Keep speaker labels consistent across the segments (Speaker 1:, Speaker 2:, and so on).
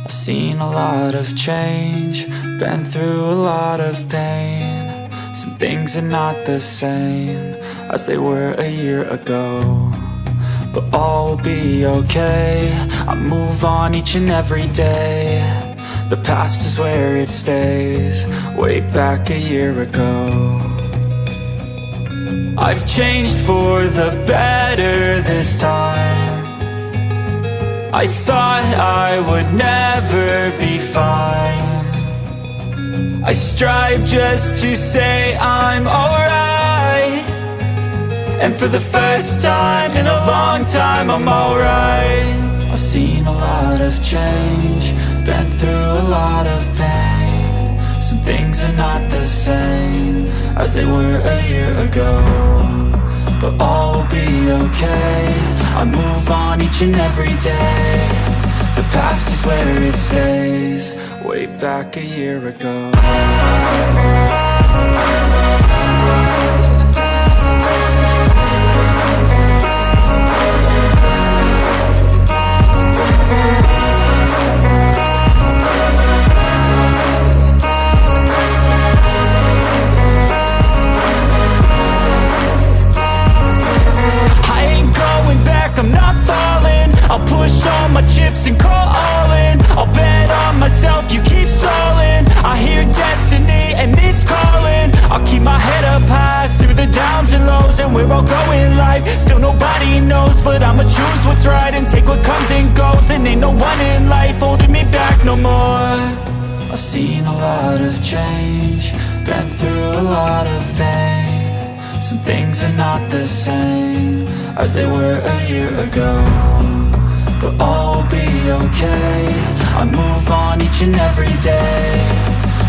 Speaker 1: I've seen a lot of change, been through a lot of pain. Some things are not the same as they were a year ago, but all will be okay. I move on each and every day. The past is where it stays, way back a year ago. I've changed for the better this time. I thought I would never be fine. I strive just to say I'm alright, and for the first time in a long time I'm alright. I've seen a lot of change, been through a lot of pain. Some things are not the same as they were a year ago, but all will be okay. I move on each and every day. The past is where it stays, way back a year ago. I'm not falling, I'll push all my chips and call all in. I'll bet on myself, you keep stalling. I hear destiny and it's calling. I'll keep my head up high through the downs and lows, and we're all going life. Still nobody knows, but I'ma choose what's right and take what comes and goes. And ain't no one in life holding me back no more. I've seen a lot of change, been through a lot of pain. Some things are not the same as they were a year ago, but all will be okay. I move on each and every day.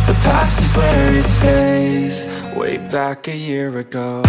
Speaker 1: The past is where it stays, way back a year ago.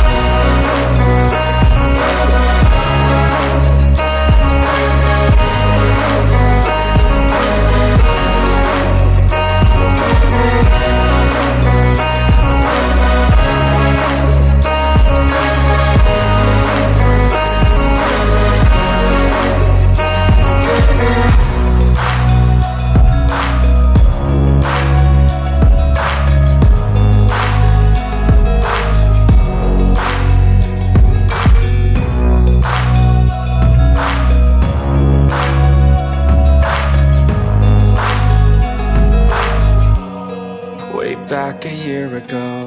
Speaker 1: like a year ago.